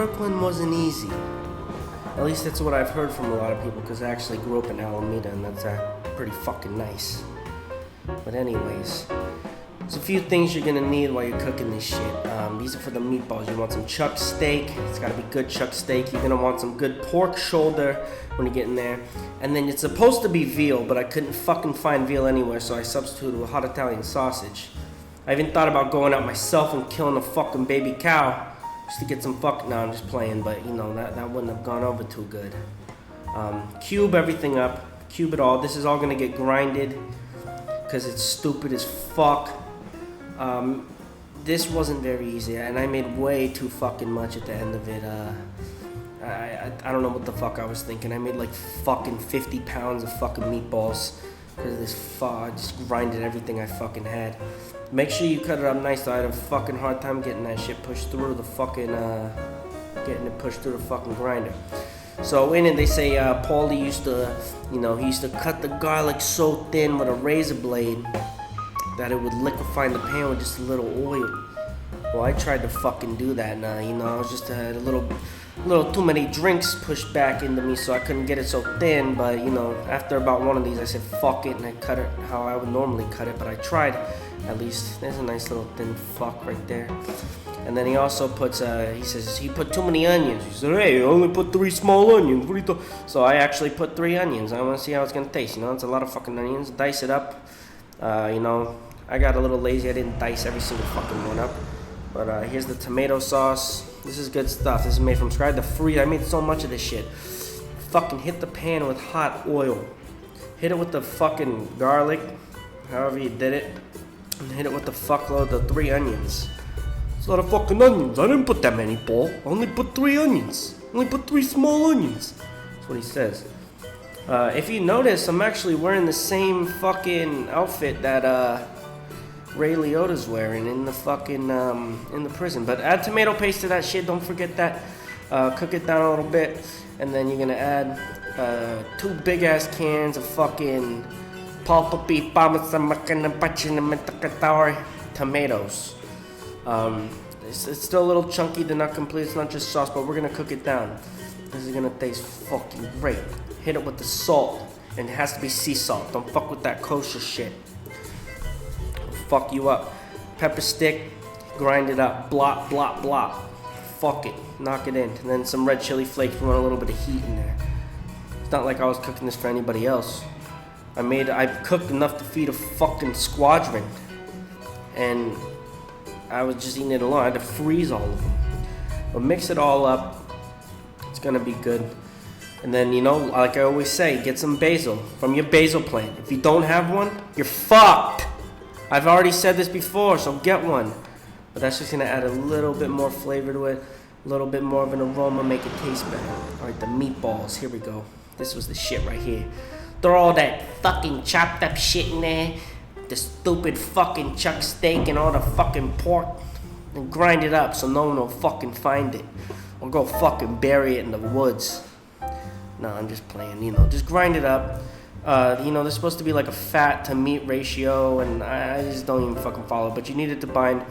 Kirkland wasn't easy. At least that's what I've heard from a lot of people, because I actually grew up in Alameda, and that's pretty fucking nice. But anyways, there's a few things you're gonna need while you're cooking this shit. These are for the meatballs. You want some chuck steak. It's gotta be good chuck steak. You're gonna want some good pork shoulder when you get in there. And then it's supposed to be veal, but I couldn't fucking find veal anywhere, so I substituted with hot Italian sausage. I even thought about going out myself and killing a fucking baby cow just to get some no, I'm just playing, but you know, that wouldn't have gone over too good. Cube everything up. Cube it all. This is all gonna get grinded because it's stupid as fuck. This wasn't very easy, and I made way too fucking much at the end of it. I don't know what the fuck I was thinking. I made like fucking 50 pounds of fucking meatballs because of this I just grinded everything I fucking had. Make sure you cut it up nice though. I had a fucking hard time getting that shit pushed through the fucking, grinder. So in it they say Paulie used to, he used to cut the garlic so thin with a razor blade that it would liquefy in the pan with just a little oil. Well, I tried to fucking do that now, I was just had a little too many drinks pushed back into me, so I couldn't get it so thin. But after about one of these, I said fuck it, and I cut it how I would normally cut it. But I tried, at least. There's a nice little thin fuck right there. And then he also puts, he says he put too many onions. He said, hey, you only put 3 small onions. What do you So I actually put 3 onions. I want to see how it's gonna taste. It's a lot of fucking onions. Dice it up. I got a little lazy. I didn't dice every single fucking one up. But here's the tomato sauce. This is good stuff. This is made from scratch. I made so much of this shit. Fucking hit the pan with hot oil. Hit it with the fucking garlic, however you did it. And hit it with the fuckload of 3 onions. It's a lot of fucking onions. I didn't put that many, Paul. I only put 3 onions. I only put 3 small onions. That's what he says. If you notice, I'm actually wearing the same fucking outfit that Ray Liotta's wearing in the fucking in the prison. But add tomato paste to that shit. Don't forget that. Cook it down a little bit, and then you're gonna add 2 big ass cans of fucking tomatoes. It's still a little chunky. They're not complete. It's not just sauce, but we're gonna cook it down. This is gonna taste fucking great. Hit it with the salt, and it has to be sea salt. Don't fuck with that kosher shit. Fuck you up. Pepper stick, grind it up. Blop, blop, blop. Fuck it. Knock it in. And then some red chili flakes. We want a little bit of heat in there. It's not like I was cooking this for anybody else. I cooked enough to feed a fucking squadron. And I was just eating it alone. I had to freeze all of them. But mix it all up. It's gonna be good. And then, like I always say, get some basil from your basil plant. If you don't have one, you're fucked. I've already said this before, so get one. But that's just gonna add a little bit more flavor to it, a little bit more of an aroma, make it taste better. All right, the meatballs, here we go. This was the shit right here. Throw all that fucking chopped up shit in there, the stupid fucking chuck steak and all the fucking pork, and grind it up so no one will fucking find it. Or go fucking bury it in the woods. No, I'm just playing, just grind it up. There's supposed to be like a fat to meat ratio, and I just don't even fucking follow. But you need it to bind.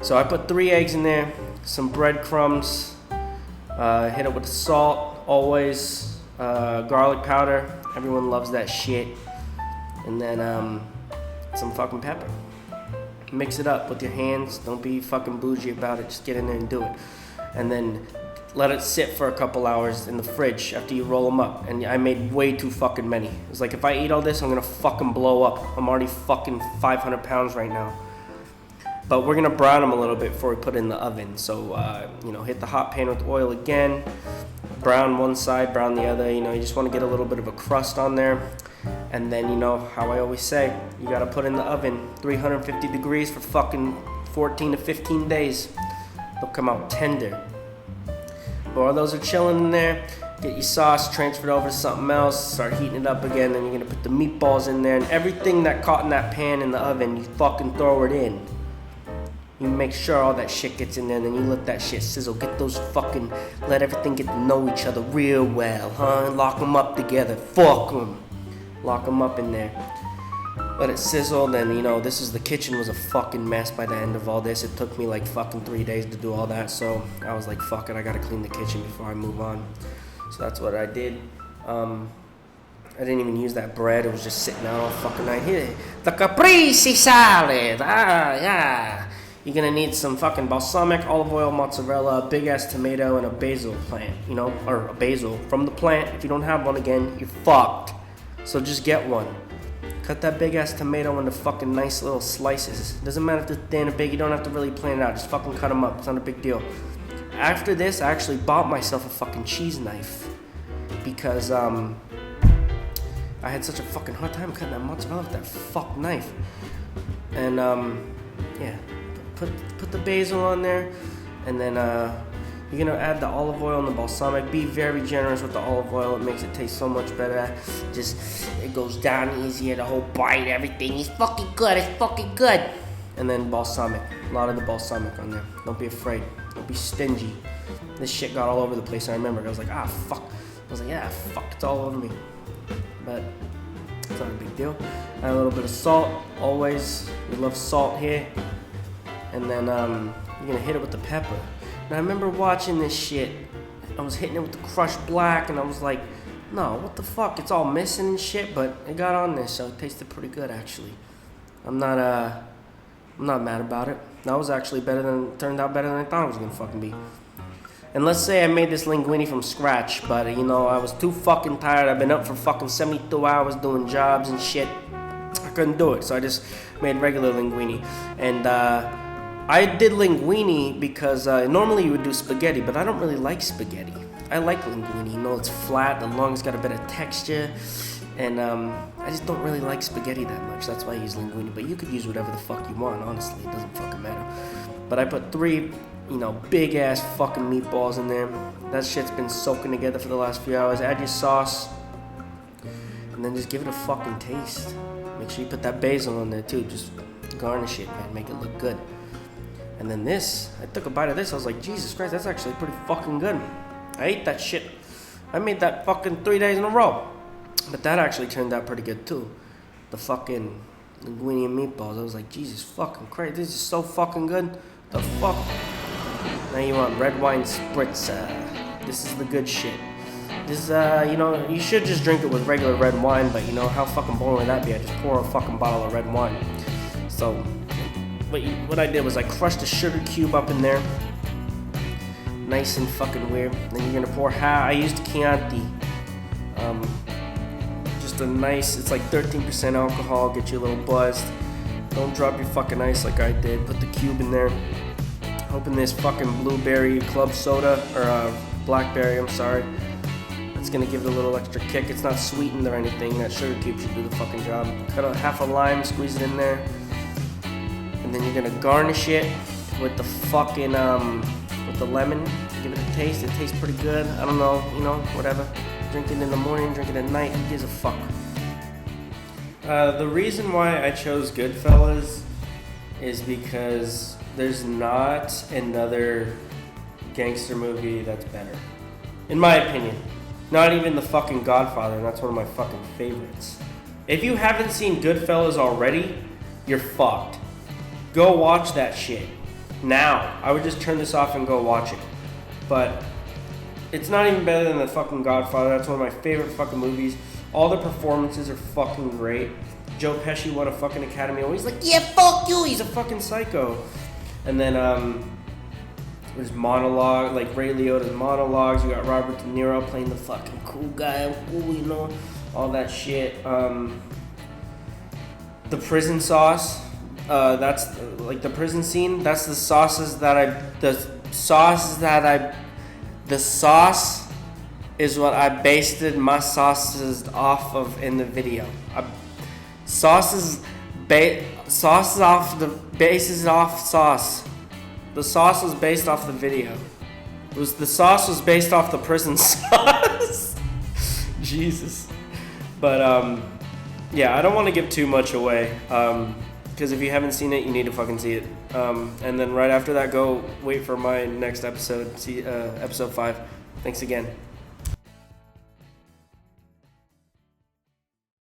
So I put 3 eggs in there, some breadcrumbs, hit it with salt, always, garlic powder. Everyone loves that shit. And then some fucking pepper. Mix it up with your hands. Don't be fucking bougie about it. Just get in there and do it. And then let it sit for a couple hours in the fridge after you roll them up. And I made way too fucking many. It's like if I eat all this, I'm gonna fucking blow up. I'm already fucking 500 pounds right now. But we're gonna brown them a little bit before we put it in the oven. So, hit the hot pan with oil again. Brown one side, brown the other. You just wanna get a little bit of a crust on there. And then, how I always say, you gotta put in the oven 350 degrees for fucking 14 to 15 days. They'll come out tender. While those are chilling in there, get your sauce transferred over to something else, start heating it up again, then you're gonna put the meatballs in there, and everything that caught in that pan in the oven, you fucking throw it in. You make sure all that shit gets in there, and then you let that shit sizzle. Let everything get to know each other real well, huh? Lock them up together, fuck them. Lock them up in there. let it sizzle. Then, you know, the kitchen was a fucking mess by the end of all this. It took me like fucking 3 days to do all that. So I was like, fuck it, I gotta clean the kitchen before I move on. So that's what I did. I didn't even use that bread. It was just sitting out all fucking night. Here, the caprese salad. Yeah. You're gonna need some fucking balsamic, olive oil, mozzarella, a big ass tomato, and a basil plant. You know, or a basil from the plant. If you don't have one, again, you're fucked. So just get one. Cut that big ass tomato into fucking nice little slices. Doesn't matter if it's thin or big. You don't have to really plan it out. Just fucking cut them up. It's not a big deal. After this, I actually bought myself a fucking cheese knife because I had such a fucking hard time cutting that mozzarella with that fuck knife. And yeah, put the basil on there, and then you're gonna add the olive oil and the balsamic. Be very generous with the olive oil. It makes it taste so much better. It goes down easier. The whole bite, everything. It's fucking good. It's fucking good. And then balsamic. A lot of the balsamic on there. Don't be afraid. Don't be stingy. This shit got all over the place. I remember. I was like, fuck. I was like, yeah, fuck. It's all over me. But it's not a big deal. Add a little bit of salt. Always, we love salt here. And then you're gonna hit it with the pepper. Now I remember watching this shit. I was hitting it with the crushed black, and I was like, no, what the fuck? It's all missing and shit. But it got on there, so it tasted pretty good actually. I'm not mad about it. That was actually turned out better than I thought it was gonna fucking be. And let's say I made this linguine from scratch, but you know, I was too fucking tired. I've been up for fucking 72 hours doing jobs and shit. I couldn't do it, so I just made regular linguine. And I did linguine because normally you would do spaghetti, but I don't really like spaghetti. I like linguine, you know, it's flat, the long's got a bit of texture, and I just don't really like spaghetti that much. That's why I use linguine, but you could use whatever the fuck you want, honestly, it doesn't fucking matter. But I put 3, you know, big ass fucking meatballs in there. That shit's been soaking together for the last few hours. Add your sauce, and then just give it a fucking taste. Make sure you put that basil on there too. Just garnish it, man. Make it look good. And then this, I took a bite of this. I was like, Jesus Christ, that's actually pretty fucking good. I ate that shit. I made that fucking 3 days in a row. But that actually turned out pretty good too. The fucking linguine and meatballs. I was like, Jesus fucking Christ, this is so fucking good. The fuck? Now you want red wine Spritzer. This is the good shit. This you know, you should just drink it with regular red wine, but you know, how fucking boring would that be? I just pour a fucking bottle of red wine. So, what I did was I crushed a sugar cube up in there. Nice and fucking weird. Then you're gonna pour I used Chianti. Just a nice, it's like 13% alcohol, get you a little buzzed. Don't drop your fucking ice like I did. Put the cube in there. Open this fucking blueberry club soda, or blackberry, I'm sorry. It's gonna give it a little extra kick. It's not sweetened or anything. That sugar cube should do the fucking job. Cut out half a lime, squeeze it in there. And then you're gonna garnish it with the fucking, with the lemon. Give it a taste. It tastes pretty good. I don't know, you know, whatever. Drink it in the morning, drink it at night. Who gives a fuck? The reason why I chose Goodfellas is because there's not another gangster movie that's better. In my opinion. Not even The fucking Godfather, and that's one of my fucking favorites. If you haven't seen Goodfellas already, you're fucked. Go watch that shit. Now. I would just turn this off and go watch it. But it's not even better than The fucking Godfather. That's one of my favorite fucking movies. All the performances are fucking great. Joe Pesci won a fucking Academy Award. He's like, yeah, fuck you. He's a fucking psycho. And then there's monologue, like Ray Liotta's monologues. You got Robert De Niro playing the fucking cool guy. I'm cool, you know, all that shit. The prison sauce. That's like the prison scene. That's the sauce is what I based my sauces off of in the video. Sauce off the bases off sauce. The sauce was based off the video. The sauce was based off the prison sauce. Jesus. But yeah, I don't want to give too much away. Because if you haven't seen it, you need to fucking see it. And then right after that, go wait for my next episode, episode 5. Thanks again.